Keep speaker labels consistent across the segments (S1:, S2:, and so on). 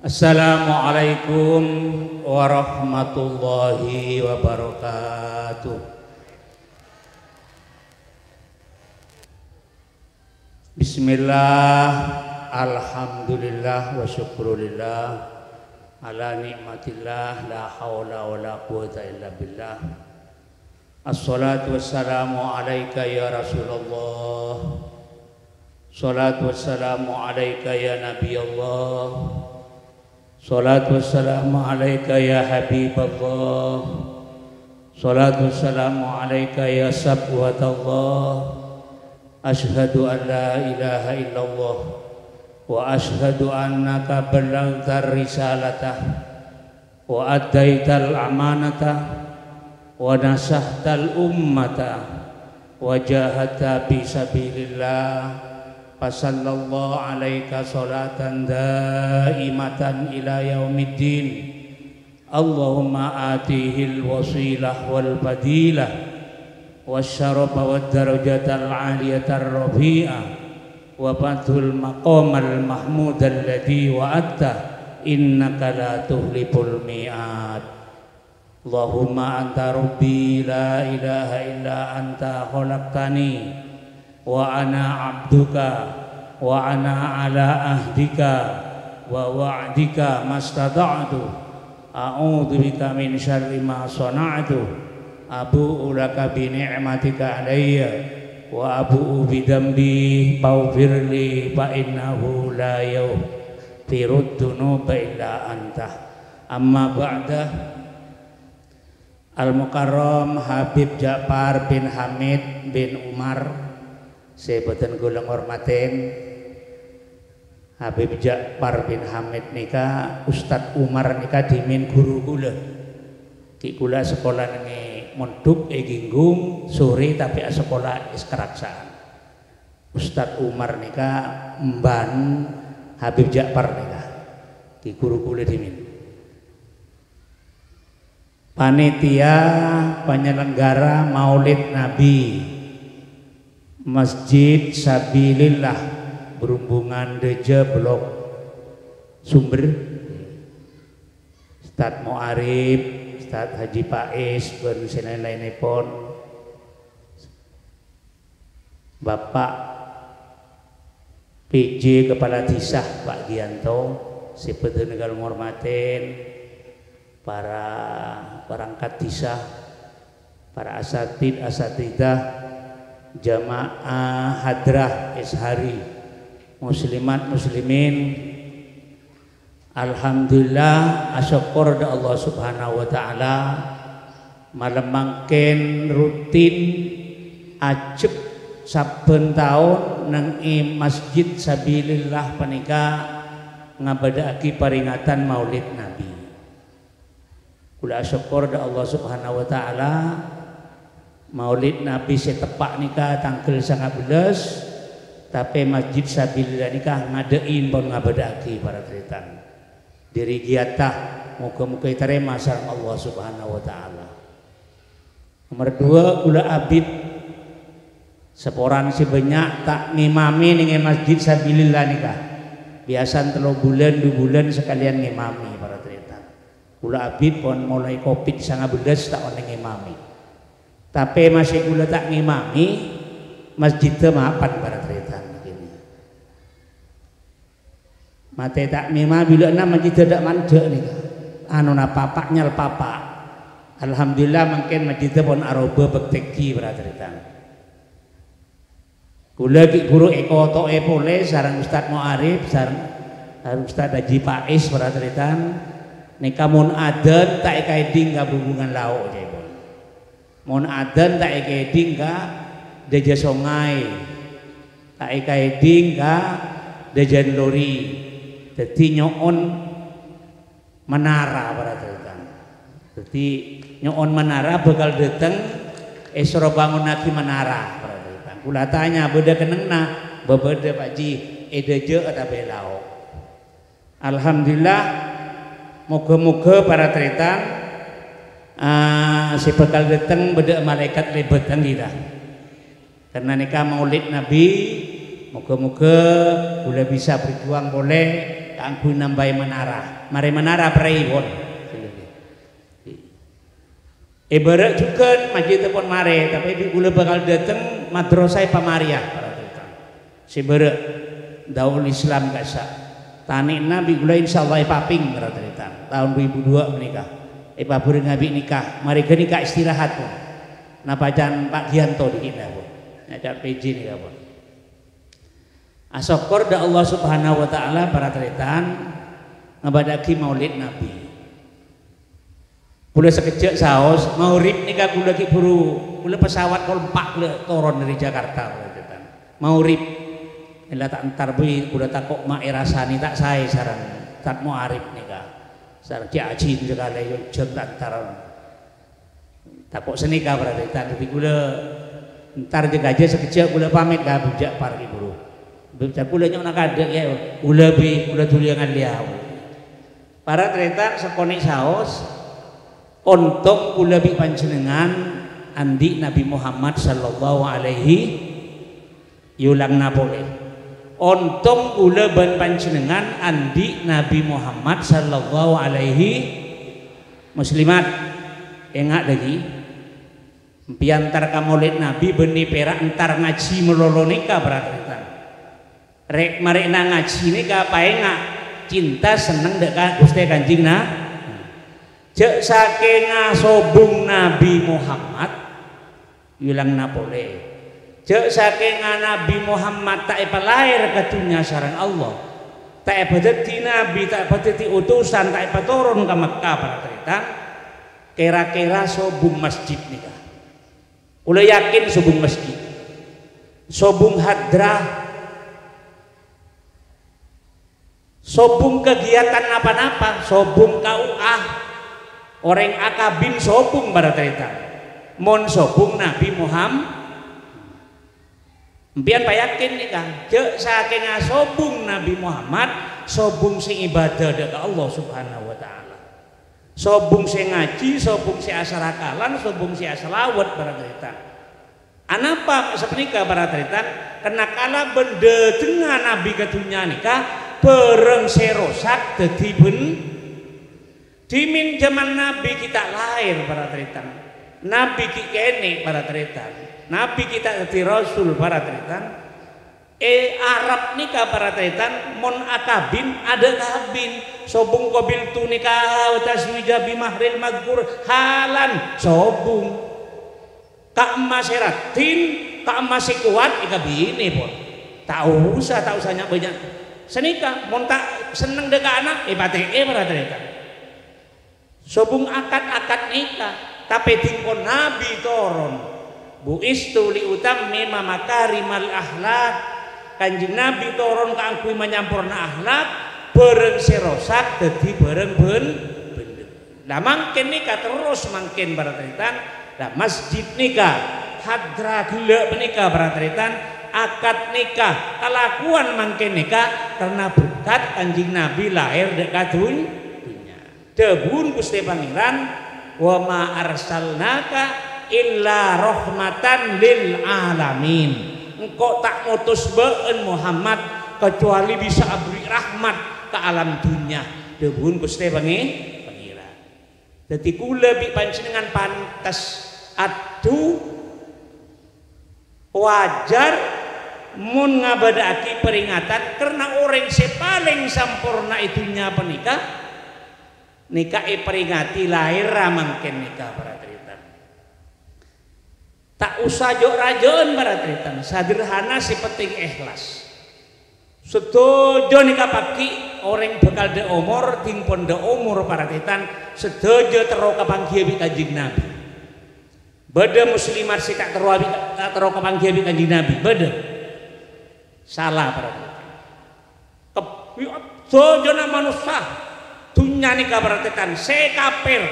S1: Assalamualaikum warahmatullahi wabarakatuh. Bismillah, alhamdulillah wa syukurillah ala nikmatillah, la hawla wa la quwata illa billah. Assalatu wassalamu alaika ya Rasulullah, salatu wassalamu alaika ya Nabi Allah, salatu wassalamu alaika ya Habiballah, salatu wassalamu alaika ya Sabwatallah. Ashhadu an la ilaha illallah wa ashhadu annaka ballaghta risalatah wa addaital amanatah wa nasahtal ummata wa jahadta fi sabilillah. Fasallallahu alaika salatan daimatan ila yaumiddin. Allahumma atihil wasilah wal fadilah wasyarafa wad darajatal aliyatar rafi'ah wa fathul maqamal mahmudal ladzi wa'atta innaka la tuhliful mi'ad. Allahumma anta rabbi la ilaha illa anta khalaqtani wa ana abduka wa ana ala ahdika wa wa'dika mastata'tu a'udzu bika min syarri ma sana'tu abu'u laka bi ni'matika alayya wa abu'u bi dambi faghfirli fa innahu la yaghfiru dzunuba illa anta. Amma ba'da. Al-Mukarram Habib Ja'far bin Hamid bin Umar, saya boten kula ngormaten Habib Ja'far bin Hamid nika Ustadz Umar nika dimin guru kula. Ki kula sekolah niki mondok ginggung sore tapi sekolah iskaraksaan. Ustadz Umar nika mban Habib Ja'far nika di guru kula dimin. Panitia penyelenggara Maulid Nabi Masjid Sabilillah berhubungan Deja Blok Sumber, Ustadz Mu'arif, Ustadz Haji Faiz, dan lain-lainnya pun, Bapak PJ Kepala Disah Pak Gianto, seperti negara menghormatin para perangkat disah, para asatidah, jamaah hadrah ishari, muslimat muslimin. Alhamdulillah, asyukur da Allah subhanahu wa ta'ala malam mangken rutin ajeb saben taun nang Masjid Sabilillah panika ngabadaki peringatan Maulid Nabi. Kula asyukur da Allah subhanahu wa ta'ala Maulid Nabi setepak nika tanggal 19, tapi Masjid Sabilillah nika ngadein pun ngabadaki para tretan. Diri giatah muka-muka terima sareng Allah subhanahu wa ta'ala. Nomor 2, kula abid seporan sebanyak tak ngimami ning Masjid Sabilillah nikah. Biasa 3 bulan 2 bulan sekalian ngimami para tretan. Kula abid pun mulai Covid-19 tak ono ngimami. Tapi masih kula tak ngimami masjid mapan para tretan. Mate tak mima bila na masjid tidak mandek nih, anu na papak nyal papak. Alhamdulillah mungkin masjid pun aroba bekteki beratretan. Kula ki guru eko to pole sareng Ustadz Mu'arif sareng Ustadz Haji Faiz beratretan. Nika mun aden tak ekaiding ka hubungan lauk jebon. Mun aden tak ekaiding ka Deja Songai, tak ekaiding ka Dejan Lori. Jadi nyoon menara para tretan. Jadi nyoon menara bakal dateng esro bangun lagi menara para tretan. Kula tanya beda kenengna, bebeda Pak Ji, edeje ada belau. Alhamdulillah, moga-moga para tretan si bakal dateng beda malaikat lebetan kita. Karena nikah Maulid Nabi, moga-moga boleh bisa berjuang boleh kanggo nambahi menara. Mari menara pripun. Ibarat juga masjid pun mare, tapi di kula bakal dateng madrasah Pamariah para tekan. Sibeureuh daul Islam kasa. Tani Nabi kula insyaallah paping para tekan. Tahun 2002 menikah. Pabur Nabi nikah, mari ke nikah istirahat pun. Napa jan Pak Gianto dikina pun. Nyajak PJ nikah pun. Asyukur da Allah Subhanahu wa taala para tekan ngabadaki Maulid Nabi. Kula sekejap saos maurib nika kula ki buru kula pesawat kolpak kula turun dari Jakarta maurib ela tak antar bui kula takok mak erasani tak sae sareng tak mau arif nika sareng diaji sekali yo jem antar takok senika berarti tapi kula entar jaga aja sekejap kula pamit ka bujak parki buru bujak kula nyok nak kadek ya kula bi kula tuliangan liau para tretan sekoni saos untuk kulabi panjenengan andi Nabi Muhammad sallallahu alaihi yulang napole untuk kulaban panjenengan andi Nabi Muhammad sallallahu alaihi muslimat enggak lagi piantar kamolid Nabi beni perak entar ngaji melolonika berarti rek marina ngaji nika paenga cinta seneng dekat Gusti Kanjeng na cek saking sobung Nabi Muhammad hilang napole cek saking Nabi Muhammad tak lahir ketunya sareng Allah tak dadi nabi tak dadi utusan tak turun ke Mekah para cerita kira-kira sobung masjid nika ulah yakin sobung masjid sobung hadrah sobung kegiatan apa-apa sobung KUA orang akabin sobung pada cerita mon sobung Nabi Muhammad mpian payakin nih kang cek saking sobung Nabi Muhammad sobung sing ibadah dekat Allah Subhanahu wa taala sobung sing ngaji sobung sing asarakalan sobung sing asalawat pada cerita anapa sepenika pada cerita kena kala benda dengan Nabi ketunya nikah bareng serosak dadi ben dimin zaman Nabi kita lahir para teritan Nabi kita kene para teritan Nabi kita jadi Rasul para teritan Arab nikah para teritan mon akabin ada kabin sobung kobil tu nikah taswija bimahril madkur halan sobung kak maseratin kak masih kuat ikabini pun tak usah banyak senika mon tak seneng deka anak pate para teritan sobung akad nikah tapi tingkon Nabi turun bu istu li utammima makarimal akhlak kanjeng Nabi turun kanggo menyampurna akhlak bareng serosak dadi bareng bener lah mangken nikah terus mangken barataritan lah masjid nikah hadra gila menikah barataritan akad nikah kelakuan mangken nikah karena berkat kanjeng Nabi lahir dekat dunia debun Gusti Pangeran wa ma arsalnaka illa rahmatan lil alamin engkau tak ngutus beun Muhammad kecuali bisa beri rahmat ke alam dunia debun Gusti Pangeran dadi kula bi panjenengan pantes adu wajar mun ngabadaki peringatan karena orang paling sampurna itunya penikah nikah peringati lahir mangken nikah para tritan tak usah jok rajon para tritan sederhana si penting ikhlas sedojo nikah pagi orang bakal de umur timpun de umur para tritan sedojo teroka panggiabi kanjeng Nabi beda muslimat si tak teroka panggiabi kanjeng Nabi beda salah para tritan sedojo manusia dunia nikah berartikan se kafir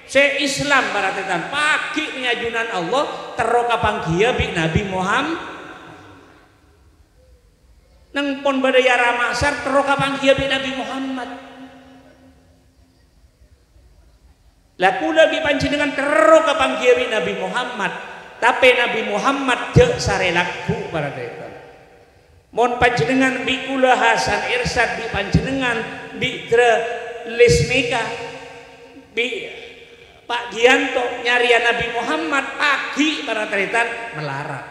S1: se Islam berartikan pagi pengajunan Allah teroka panggia bi Nabi Muhammad nang pon badaya ramasar teroka panggia bi Nabi Muhammad lah kula bi panjenengan teroka panggia bi Nabi Muhammad tapi Nabi Muhammad je sarelaku berartikan Mon panjenengan bi kula Hasan Irsad bi panjenengan bi Lesnika bi Pak Gianto nyarian Nabi Muhammad pagi para tretan melarat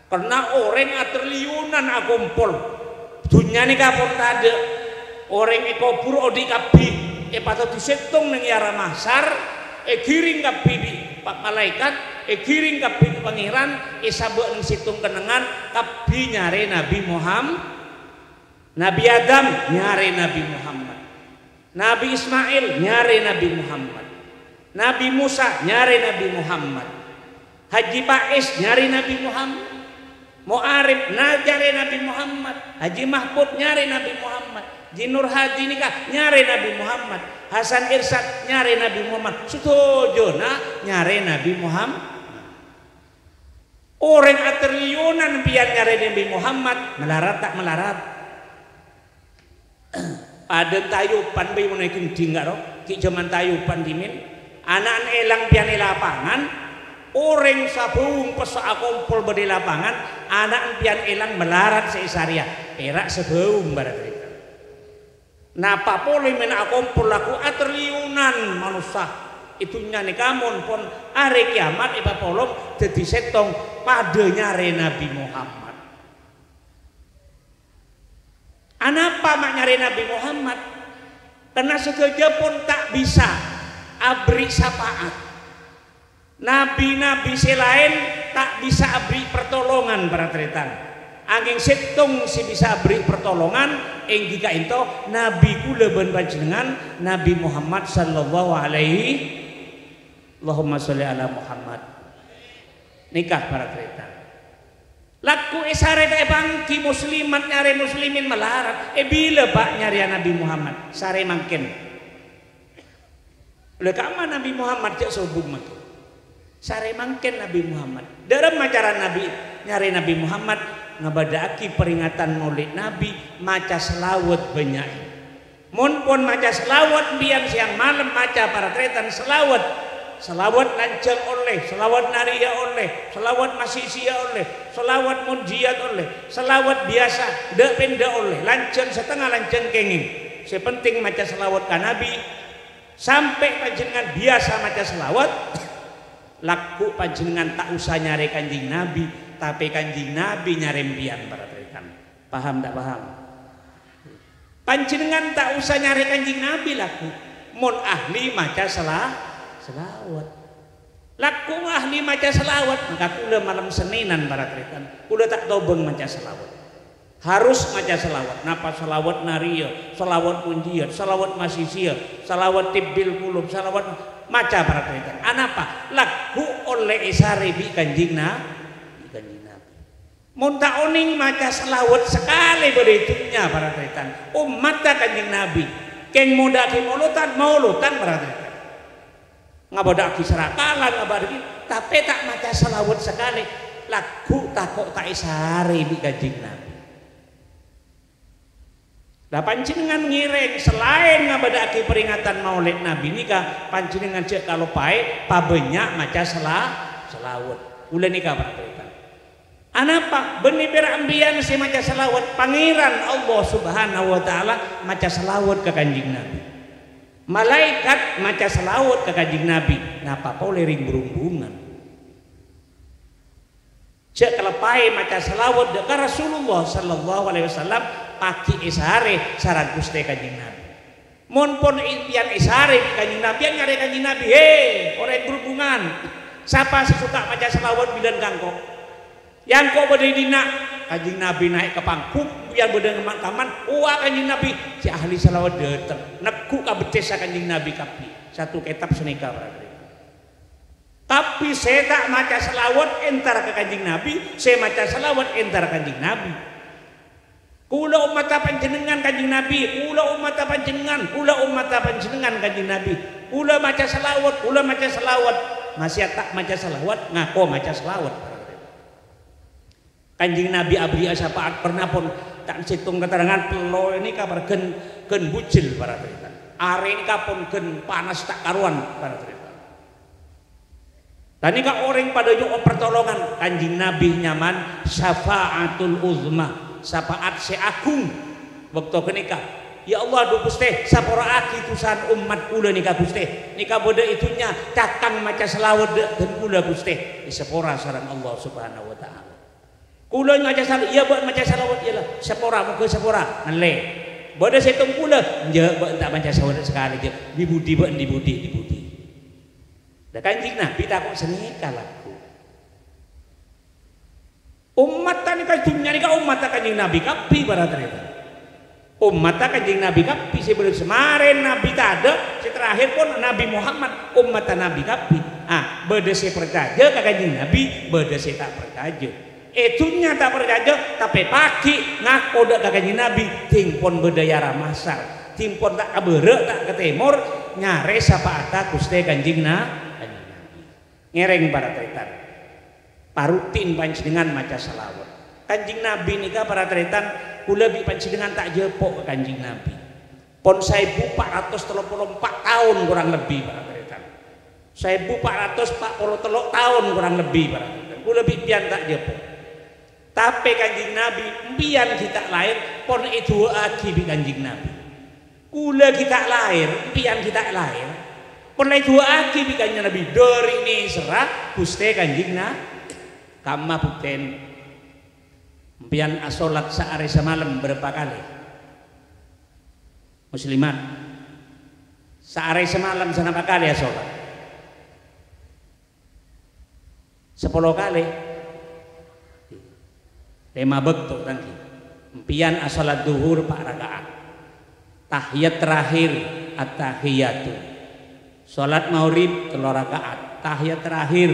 S1: karena orang atriliunan akumpul dunia ini kapur tade orang ekobur odi kabi patut disetung neng yara mahsar giring kabi di Pak Malaikat giring kabi di pangeran sabuk neng situng kenengan kabi nyari Nabi Muhammad, Nabi Adam nyari Nabi Muhammad, Nabi Ismail nyari Nabi Muhammad, Nabi Musa nyari Nabi Muhammad, Haji Pais nyari Nabi Muhammad, Mu'arif nyari Nabi Muhammad, Haji Mahmud nyari Nabi Muhammad, Jinur Haji nikah nyari Nabi Muhammad, Hasan Irsad nyari Nabi Muhammad, Sutojona nyari Nabi Muhammad. Orang atriliunan pian nyari Nabi Muhammad, melarat tak melarat. Ada tayupan bayi menaikin tinggal roh, ki zaman tayupan dimin, anak elang pian lapangan, orang sabung pesak kumpul beri lapangan, anak pian elang melarat seisaria, perak sebung barat mereka. Napa boleh mena kumpul laku atriliunan manusia itu nyanyi kamun pun hari kiamat iba polong jadi setong pada nyari Nabi Muhammad. Anapa mak nyari Nabi Muhammad? Karena sekeja pun tak bisa abri syafaat. Nabi-nabi selain tak bisa abri pertolongan para tretan. Angin setung si bisa abri pertolongan ing jika itu Nabi kula ben panjenengan Nabi Muhammad sallallahu alaihi Allahumma sholli ala Muhammad. Nikah para tretan. Laku esare kae bangki muslimat nyari muslimin melarat. Bila Pak nyari Nabi Muhammad sare mangken. Oleh kama Nabi Muhammad cek sobung mak. Sare mangken Nabi Muhammad. Dalam ajaran Nabi nyari Nabi Muhammad ngabadaki peringatan Maulid Nabi maca selawat banyak. Mun pun maca selawat biang siang malam maca para tretan selawat. Selawat lancang oleh, selawat naria oleh, selawat masisia oleh, selawat munjiat oleh, selawat biasa, dak penda oleh, lancang setengah lancang kenging. Sepenting maca selawat ka Nabi, sampai panjenengan biasa maca selawat, laku panjenengan tak usah nyari kanjing Nabi, tapi kanjing Nabi nyarembian para tretan. Paham tak paham? Panjenengan tak usah nyari kanjing Nabi laku, mun ahli maca selawat. Laku ahli maca selawat maka kula malam Seninan para tretan kula tak tobeng maca selawat harus maca selawat napa selawat naria selawat punjiat selawat masisia selawat tibbil qulub selawat maca para tretan anapa laku oleh isari bi kanjing Nabi mun tak oning maca selawat sekali beritunya para tretan umat kanjing Nabi keng muda ki maulutan para tretan ngabadaki serakalan ngabadaki tapi tak maca selawat sekali laku takok tak isari di kanjing Nabi. Lah panjenengan ngiring selain ngabadaki peringatan Maulid Nabi nikah panjenengan cek kalau pae pabenyak maca selawat. Kula nikah berkaitan. Anapa benih berambian si maca selawat pangeran Allah Subhanahu wa taala maca selawat ke kanjing Nabi. Malaikat maca selawat ke kanjing Nabi. Napa boleh ring berumbungan? Cek kelepai maca selawat ke Rasulullah sallallahu alaihi wasallam pagi isare saran Gusti kanjing Nabi. Mun pun impian isare kanjing Nabi nyari kanjing Nabi, orang berhubungan. Siapa sesuka maca selawat bidan kangkok? Yang kok bade dina kanjing Nabi naik ke panggung biar bade kaman kanjing Nabi si ahli selawat datang neku ka betes kanjing Nabi kapi satu kitab senika tapi saya tak maca selawat entar ke kanjing Nabi saya maca selawat entar kanjing Nabi kula umat panjenengan kanjing Nabi kula umat panjenengan kanjing Nabi kula maca selawat masih tak maca selawat ngaku maca selawat kanjing Nabi abdi syafaat pernah pun tak situng keterangan pelo ini kabar gen bujil para tretan are ini kapun gen panas tak karuan para tretan dan ini orang pada nyuruh pertolongan kanjing Nabi nyaman syafaatul uzma sapaat se agung waktu kenika ya Allah duh Gusti sapora aki tusan umat kula nika Gusti nika boda itunya cakang maca selawat dan kula Gusti sepora sareng Allah Subhanahu wa taala kula maca selawat iya buat maca selawat ialah sepora muga sepora ngele boda setung kula je buat tak maca selawat sekali je dibudi da Kanjeng Nabi takut senika laku umat nika dunya nika umat Kanjeng Nabi kapi baratna umat Kanjeng Nabi kapi sebelum semaren Nabi tak ada terakhir pun Nabi Muhammad umat Nabi kapi beda saya percaya ke Kanjeng Nabi beda saya tak percaya itunya tak percaya tapi pagi ngaku dak ke Kanjeng Nabi timpon bedaya ramasar timpon tak kabere tak ke timur nyare sapa ata Gusti Kanjeng Nabi ngereng para tretan parutin panjenengan maca selawat Kanjeng Nabi nika para tretan kula bi panjenengan tak jepok ke Kanjeng Nabi pon 1434 tahun kurang lebih para tretan 1443 tahun kurang lebih para tretan kula bi pian tak jepok tapi Kanjeng Nabi pian kita lahir pon itu aki bi Kanjeng Nabi kula kita lahir pian kita lahir pon itu aki bi Kanjeng Nabi dari ini serah Gusti Kanjeng Nabi kama bukten pian asolat sehari semalam berapa kali muslimat sehari semalam berapa kali asolat 10 kali 5 betul tangki pian asolat duhur 4 rakaat tahiyat terakhir at-tahiyatu salat maghrib 3 rakaat tahiyat terakhir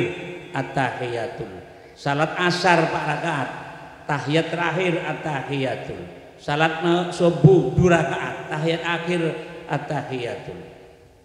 S1: at-tahiyatu salat asar 4 rakaat tahiyat terakhir at-tahiyatul salat subuh 2 rakaat tahiyat akhir at-tahiyatul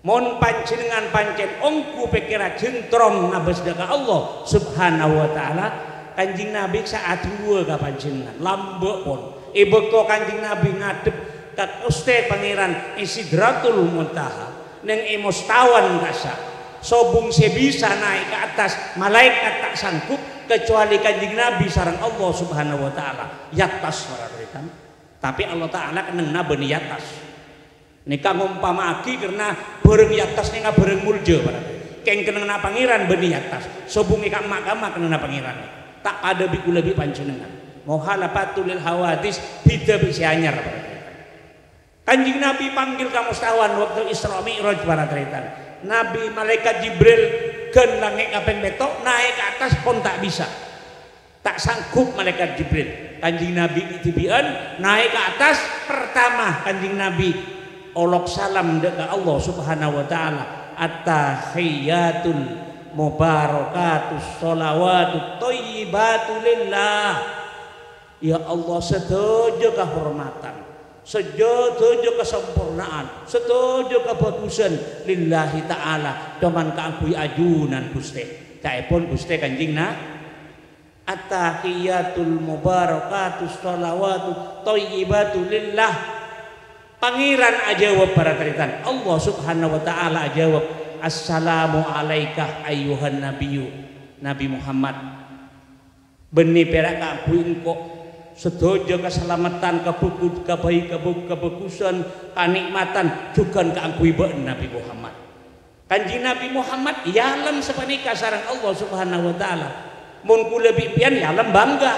S1: mon panjenengan pancen ongku pikira jentrong ngabes ka Allah Subhanahu wa taala Kanjeng Nabi saat dua ka panjenengan lambek pun ibeko Kanjeng Nabi ngadep ka Gusti Pangeran Sidratul Muntaha ning mustawan kasa sobung sebisa naik ke atas malaikat tak sanggup kecuali Kanjeng Nabi sareng Allah Subhanahu wa taala yatas wararitan tapi Allah taala kenengna beuni yatas nika ngumpamaki karena bareng yatas nika bareng mulja barang keng kenengna pangeran beuni yatas sobung ika makama kenengna pangeran tak ada biku lebih panjenengan muhalafatul hawadis bida bisi anyar Kanjeng Nabi panggil ka mustawan waktu Isra Mi'raj barang Nabi malaikat Jibril gen langit kaping betok naik ke atas pun tak bisa tak sanggup malaikat Jibril Kanjeng Nabi itibian naik ke atas pertama Kanjeng Nabi olok salam dekat Allah Subhanahu wa taala at-tahiyatul mubarakatus sholawatut thayyibatu lillah ya Allah sedojo kehormatan sejodojo kesempurnaan sedojo kebagusan lillahi ta'ala cuman keangkui ajunan Gusti caipun Gusti Kanjeng at-tahiyatul mubarakatus sholawatut thayyibatu lillah pangeran ajawab para taritan Allah Subhanahu wa ta'ala ajawab assalamu alaika ayyuhan nabiyyu Nabi Muhammad benih perak keangkui engkau sedojo keselamatan kebagusan kenikmatan juga keangkui Nabi Muhammad Kanjeng Nabi Muhammad yalem sepanika sareng Allah Subhanahu wa taala mun kula pian yalem bangga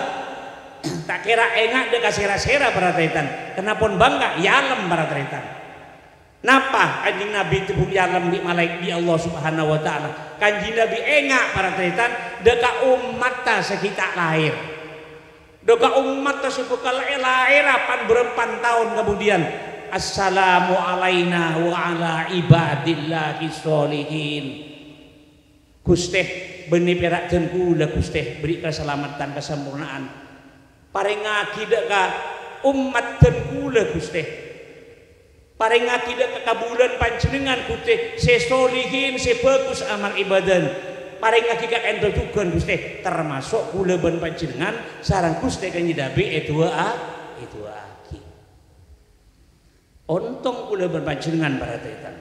S1: tak kira enak dek sera-sera para taitan kenapa bangga yalem para taitan napa Kanjeng Nabi itu yalem di malaik di Allah Subhanahu wa taala Kanjeng Nabi enak para taitan dek umat ta sekitar lahir doka umat tersebut kalau lahir 8 berempat tahun kemudian assalamu alaina wa ala ibadillahi sholihin Gusti benih perak dan kula Gusti beri keselamatan kesempurnaan paring akidah ka umat dan kula Gusti paring akidah kekabulan panjenengan Gusti sesolihin sebagus amal ibadah paring lagi ka ento juga Gusti termasuk kula ben panjenengan sareng Gusti Kanjeng Nabi itu aki untung kula ben panjenengan para taitan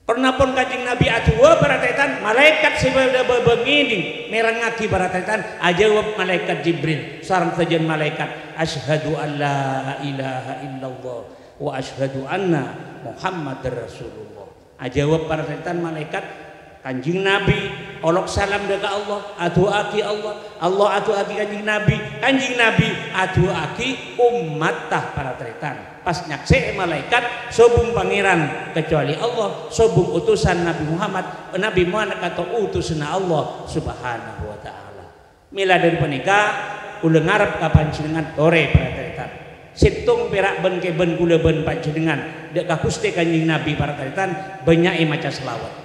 S1: Pernah pun Kanjeng Nabi atua baratetan malaikat sebeda bebengini merengaki baratetan ajawab malaikat Jibril sareng sajen malaikat asyhadu an la ilaha illallah wa asyhadu anna Muhammadar Rasulullah. Ajawab baratetan malaikat Kanjeng Nabi olok salam dekat Allah atuaki Allah atuaki Kanjeng Nabi atuaki umat tah baratetan. Pas nyaksek malaikat sobung pangeran kecuali Allah sobung utusan Nabi Muhammad atau utusna Allah subhanahu wa ta'ala. Mila dari penikah kula ngarep ka panjenengan tore paratetan situng perak ben ke ben kula ben panjenengan dek ka Gusti Kanjeng Nabi paratetan banyak maca selawat.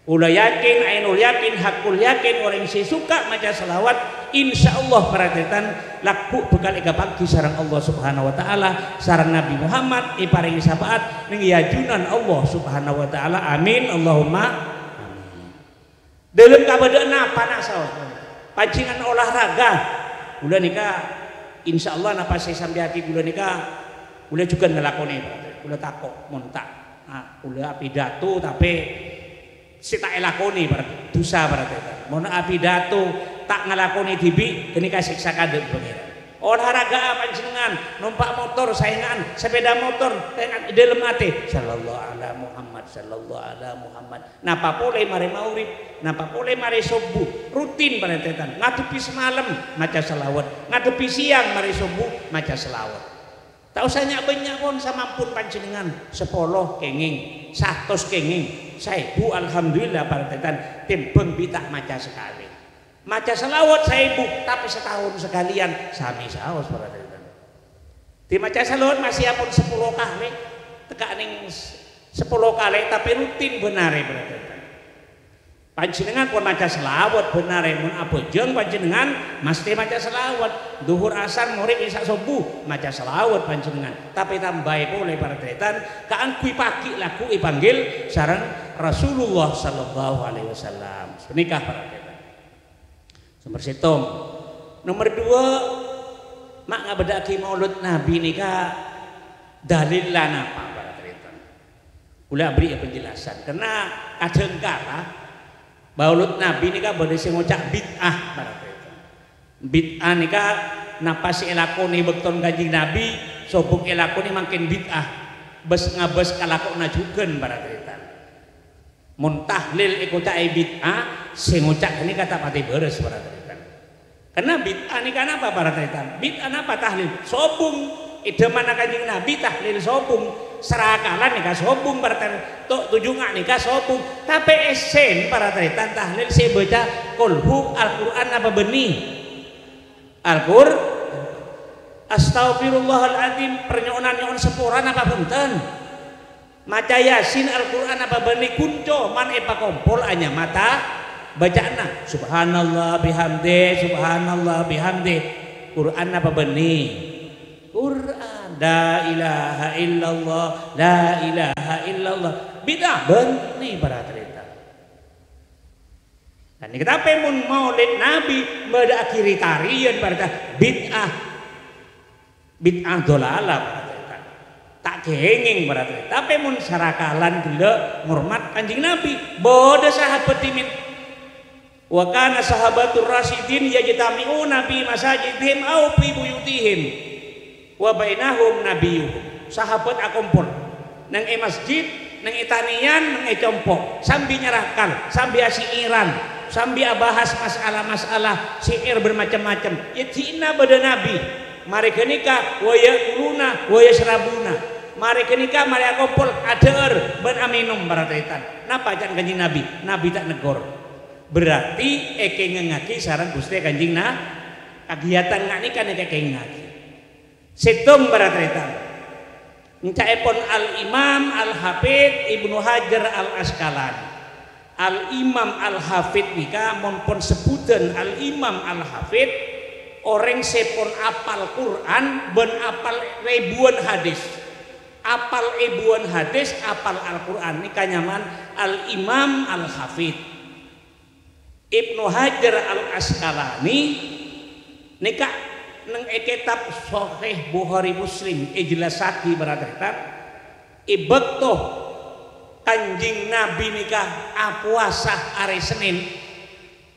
S1: Kula yakin, ainul yakin, hakul yakin orang yang suka maca selawat insyaallah paratetan laku bekal ega pagi sareng Allah subhanahu wa ta'ala sareng Nabi Muhammad iparingi syafaat ning yajunan Allah subhanahu wa ta'ala amin Allahumma amin. Dalam kabedeuna panas saos pancingan olahraga kula nika insyaallah napa saya sampai hati kula nika kula juga ngelakoni kula takok montak kula pidato tapi si tak elakoni berarti dosa berarti mau pidato tak ngelakoni tibi kenika siksa kadek pengiran. Olahraga panjenengan numpak motor saingan sepeda motor dengan dalam hati sallallahu ala Muhammad napa boleh mari maurib napa boleh mari subuh rutin panetetan ngadepi semalam maca selawat ngadepi siang mari subuh maca selawat. Tak usahnya banyak pun samampun panjenengan 10 kenging 100 kenging saya bu alhamdulillah paratetan timbang bitak maca sekali maca selawat saya bu tapi setahun sekalian sami saos paratetan di maca selawat masih apun 10 kali tekak ning 10 kali tapi rutin benare paratetan panjenengan pun maca selawat benare mun abojeng panjenengan mesti maca selawat duhur asar maghrib isya subuh maca selawat panjenengan tapi tambahi boleh paratetan kaan kui pagi laku ipanggil sareng Rasulullah sallallahu alaihi wasallam menikah paratetan nomor situng nomor 2 mak ngabedaki maulud nabi nikah dalil lan apa paratetan kula beri penjelasan karena kadang kala maulud nabi nikah badhe sing ngocak bid'ah paratetan bid'ah nikah napa si elakoni bekton Kanjeng Nabi sobuk elakoni makin bid'ah bes ngabes kalakona jugen paratetan mun tahlil iku cak bid'ah sing ngocak ini kata pati beres paratetan karena bid'ah nikah napa paratetan bid'ah napa tahlil sobung idaman Kanjeng Nabi tahlil sobung serakalan nikah sobung paratetan tok tujungan nikah sobung tapi esen paratetan tahlil saya baca kulhu Al-Quran apa benih Al-Qur'an astagfirullahaladzim pernyonan-nyonan sepuran apa benten maca yasin Al-Quran apa benih kunco man epa kompol anya mata bacana subhanallah bihamdi Quran apa benih Quran la ilaha illallah bid'ah benih paratetan dan kita pemun maulid nabi pada akhiri tarian pada bid'ah dolalah paratetan tak kehenging paratetan tapi mun sarakalan gila ngurmat Kanjeng Nabi bodoh sahabat timin wa kana sahabatur rasyidin yajtami'una fi masajidihim au fi buyutihim wa bainahum nabiyuhum sahabat akumpul nang masjid nang tanian nang compok sambil nyerahkan sambil siiran sambil bahas masalah-masalah syair bermacam-macam ya cina pada nabi mari kenika wa yakuluna wa yasrabuna mari kenika mari akumpul ader ben aminum paratetan napa jan Kanjeng nabi tak negor berarti eke ngaki sareng Gusti Kanjeng kegiatan ngani kan eke ngaki situng paratetan ncaepon al-imam al-hafid Ibnu Hajar al-Asqalani al-imam al-hafid nika monpon sebutan al-imam al-hafid orang sepon apal Quran ben apal ribuan hadis apal ribuan hadis apal Al-Quran nika nyaman al-imam al-hafid Ibnu Hajar al-Asqalani nika neng kitab Sahih Bukhari Muslim ijlasaki baratetan ibektoh Kanjing Nabi nikah puasa hari Senin.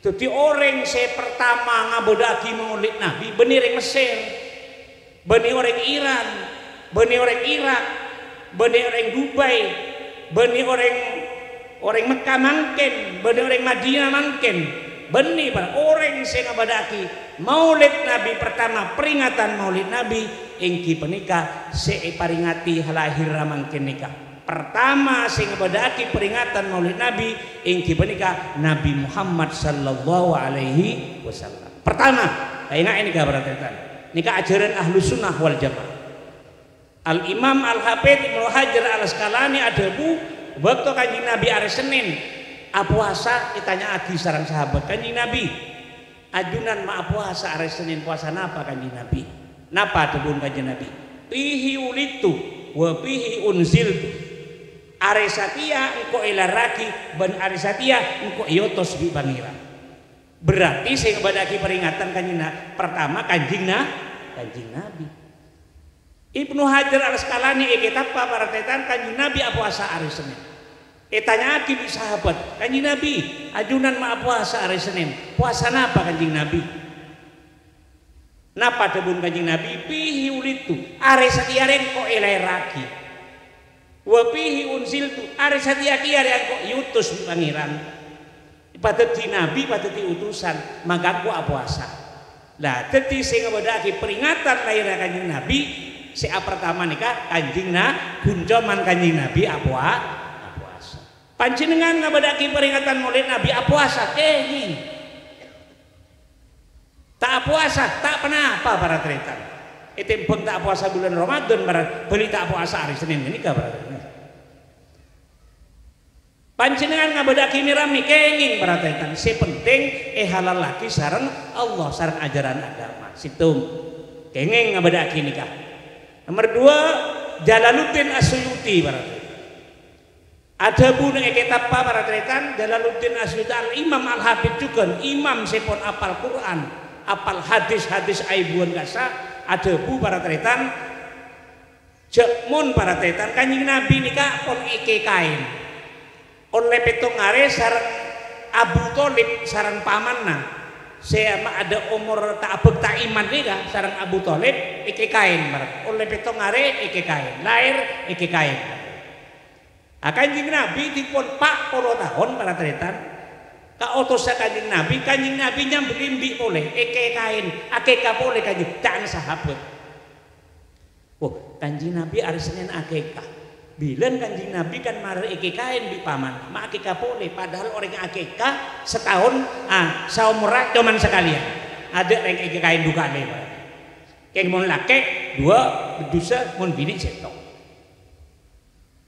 S1: Jadi orang saya pertama ngabodaki maulid Nabi benih orang Mesir, benih orang Iran, benih orang Irak, benih orang Dubai, benih orang Mekah mangken, benih orang Madinah mangken, benih orang saya ngabodaki maulid Nabi pertama, peringatan maulid Nabi ingki penikah saya peringati halahir mangken nikah. Pertama sing ngebadaki peringatan maulid Nabi ingki penikah Nabi Muhammad sallallahu alaihi wasallam. Pertama, ingat ini kabar nikah ajaran ahlu sunnah wal jamaah. Al Imam Al Hafidz Ibnu Hajar Al Asqalani ada bu waktu kanjeng Nabi hari Senin puasa ditanya adi sarang sahabat kanjeng Nabi ajunan ma puasa hari Senin puasa napa kanjeng Nabi? Napa tebun kanjeng Nabi? Pihi ulitu wa pihi unziltu. Are satia engko ilaraki ban are satia engko yotos di pangeran. Berarti saya ngebadaki peringatan kanjeng pertama kanjing Nabi. Ibnu Hajar Al Asqalani kitab para tetan kanjing Nabi puasa hari Senin. Tanya aki sahabat kanjing Nabi ajunan ma puasa hari Senin. Puasa napa kanjing Nabi? Napa tebun kanjing Nabi? Pihi ulitu are satia engko ilaraki. Wapihi unziltu ari satiaki ari angko yutus di pangeran pateti nabi pateti utusan maka aku puasa lah teti sing ngabadaki peringatan lahir kanjeng nabi si pertama nikah kanjing gunjoman kanjing nabi puasa panjenengan ngabadaki peringatan maulid nabi puasa kenging tak puasa tak kenapa para tretan pun tak puasa bulan Ramadan beli tak puasa hari Senin ini kabar panjenengan ngabadaki mirami kenging perhatikan si penting halal laki sareng Allah sareng ajaran agama situng kenging ngabadaki nikah. Nomor 2 Jalaluddin Asyuyuti perhatikan ada bunyi kitab perhatikan Jalaluddin Asyuyuti Al Imam Al Hafidz juga imam sepon apal Quran apal hadis aibuan kasa ada bu para tretan jekmun para tretan kanjing Nabi nikah pon ike kain oleh petong are sarang Abu Thalib sarang pamanna saya ada umur tak abek tak iman nikah sarang Abu Thalib ike kain oleh petong are ike kain lahir ike kain kanjing Nabi dipun 40 tahun para tretan ka otos sa kanjing Nabi nyambelimbi boleh eke kain akeka boleh kanjing dan sahabat kanjing Nabi hari Senin akeka bilang kanjing Nabi kan marah eke kain di paman mak akeka boleh padahal orang akeka setahun saumurah cuman sekalian ada yang eke kain duka lebar keng mon lake 2 berdosa mon bini setok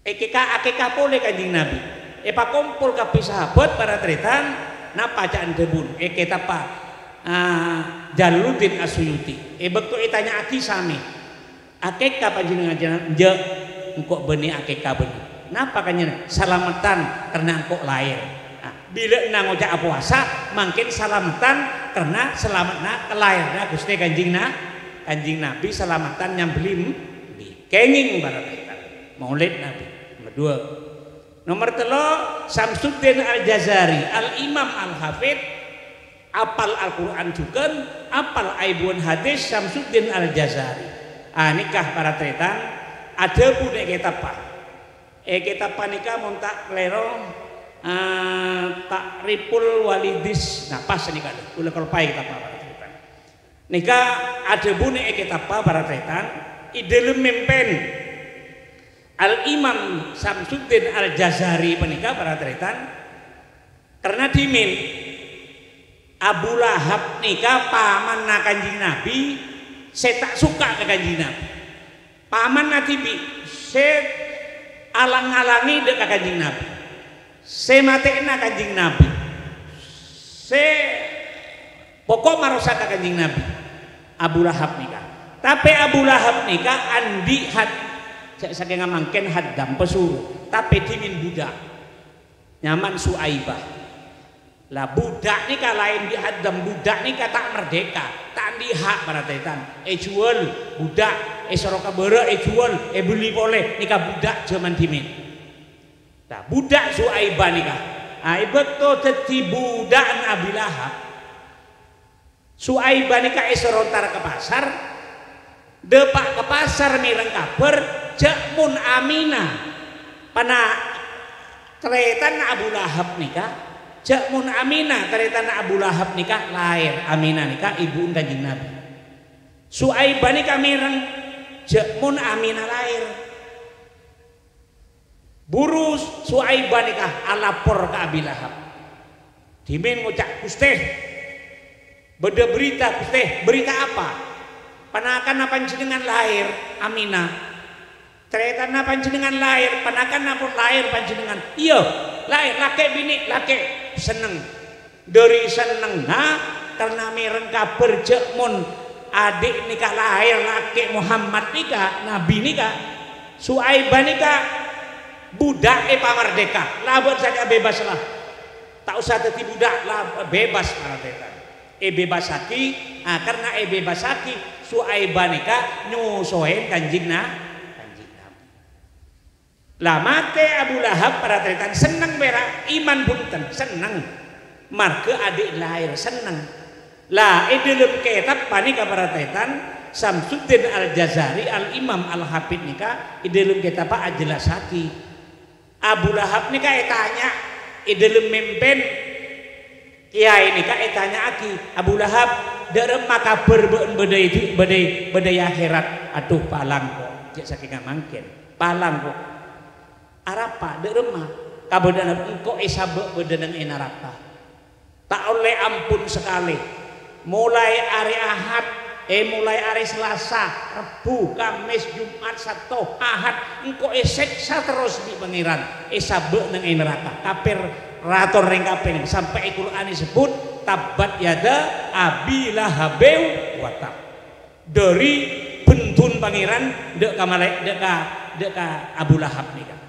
S1: akeka boleh kanjing Nabi kumpul kabeh sahabat para tretan napa caan debun kita pa Jalaluddin Asyuyuti bekto tanya aki sami akeka panjenengan je engko benih akeka benih napa kanjeng salamatan karena engko lahir bila nang ngocak puasa mungkin salamatan karena selamatna kelahirna Gusti kanjing Nabi salamatan nyambelim kenging para tretan maulid Nabi. Nomor 3 Samsuddin Al-Jazari Al Imam Al Hafidz apal Al-Quran juga apal aibuan hadis Samsuddin Al-Jazari nikah para tretan ada budak kitab nikah montak lero tak ripul walidis pas nikah ulah kelpai kitab para tretan nikah ada budak kitab para tretan idelem mempen Al Imam Samsuddin Al Jazari penikah para tretan karena dimin Abu Lahab nikah paman kanjing Nabi saya tak suka ke kanjing Nabi paman natibi saya alang-alangi dek kanjing Nabi saya matekna kanjing Nabi saya pokok marosa ke kanjing Nabi Abu Lahab nikah tapi Abu Lahab nikah andi saking ngamangken haddam pesuruh tapi dimin budak nyaman Suaibah lah budak ni lain di haddam budak ni tak merdeka tak dihak para tetan jual budak soroka bere jual beli boleh nikah budak zaman dimin Nah, budak Suaibah nikah. Betul teti budak Abi Lahab. Suaibah nikah serontar ke pasar. Depak ke pasar mireng kabar cek mun Aminah. Pana teretan Abu Lahab nikah. Cek mun Aminah teretan Abu Lahab nikah lahir. Aminah nikah ibu Kanjeng Nabi. Suaibah nikah mireng cek mun Aminah lahir. Burus Suaibah nikah alapor ke Abi Lahab. Dimin ngucap Gusti. Beda berita Gusti, berita apa? Panakan apa panjenengan lahir Aminah. Ternyata apa panjenengan lahir, panakan apa lahir panjenengan. Iya, lahir laki bini laki seneng. Dari seneng karena mireng kabar cek mun adik nikah lahir laki Muhammad nikah, Nabi nikah. Suaibah nikah budak pamardeka, labot saja bebas lah. Tak usah teti budak lah, bebas merdeka. Bebas haki, karena bebas haki Suaibah nikah nyusohen Kanjeng Nabi. Lah mate Abu Lahab para tretan seneng berak iman punten seneng. Marke adik lahir seneng. Lah dalam kitab panika para tretan Samsuddin Al-Jazari Al-Imam Al-Hafidh nikah dalam kitab jelas haki. Abu Lahab nikah tanya dalam mimpen kiai nikah tanya aki Abu Lahab derem maka bedai akhirat aduh palang kok cek saking mangkin palang kok arapa derem mah kabedan engko isabe bedenang neraka tak oleh ampun sekali mulai hari Ahad mulai hari Selasa, Rebu, Kamis, Jumat, Sabtu, Ahad engko seksa terus di pengiran sabe nang neraka kafir rator ring kaping sampai Al-Qur'an disebut tabat yada Abi Lahabeu wa tab dari bentun pangeran dek ka Abu Lahab nikah.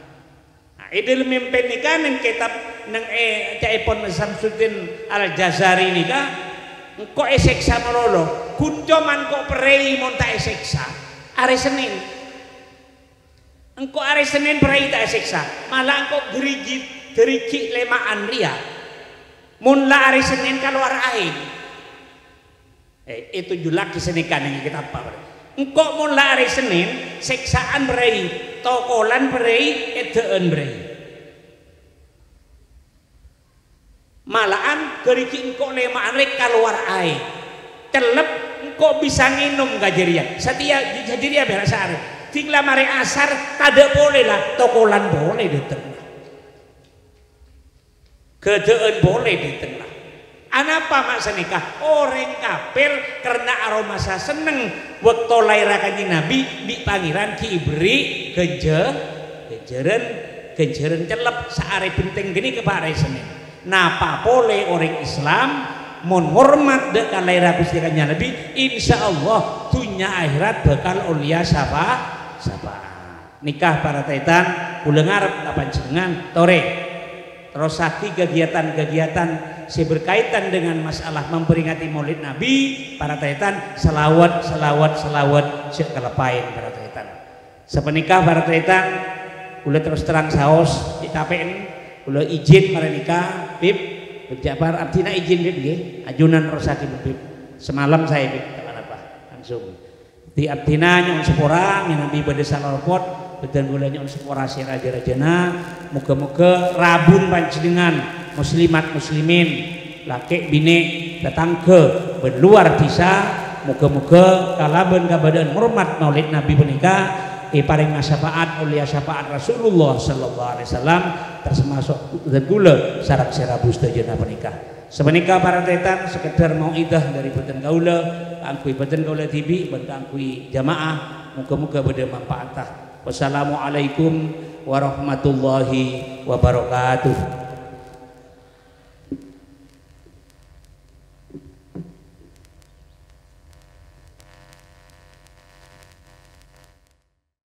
S1: Nah, idul mimpen nikah nang kitab nang caipon Samsuddin Al-Jazari nikah engko seksa melolo kuncoman kok perei mon tak seksa hari Senin engko hari Senin perei tak seksa malah engko gerigi lemaan ria mun la hari Senin keluar air itu julak kesenikan yang kita apa engko mun la hari Senin seksaan perei tokolan perei edeun perei malahan gerigi engko lemaan ria keluar air telep engko bisa nginum gajeria setia gajeria biasa hari tinggal mari asar kada boleh lah tokolan boleh di tengah kedeun boleh di tengah anapa maksud nikah orang kafir karena aroma sa seneng waktu lahir Kanjeng Nabi di pangeran diberi kejeran celep saare penting gini ke pare Senin napa boleh orang Islam mon hormat dekat lahir Gusti Kanjeng Nabi insyaallah dunia akhirat bakal ulia sapa nikah para taitan kula ngarep kapan jenengan tore terus hati kegiatan-kegiatan si berkaitan dengan masalah memperingati Maulid Nabi para taitan selawat sik kelepain para taitan sepenikah para taitan kula terus terang saos ditapen kula izin menikah Bib Jabar abdina izin Bib nggih ajunan Rosaki Bib semalam saya Bib teman apa langsung di abdina nyon sepora minabi bade salawat bedan gula nyon sepora sirajana muga-muga rabun panjenengan muslimat muslimin laki bini datang ke berluar desa muga-muga kalaban kabadan hormat Maulid Nabi menikah paring syafaat oleh syafaat Rasulullah sallallahu alaihi wasallam termasuk dan gula syarat serabus dajana menikah semenikah para tetan sekedar mau idah dari badan gaula angkui badan gaula TV badan angkui jamaah muga-muga beda manfaatah wassalamualaikum warahmatullahi wabarakatuh.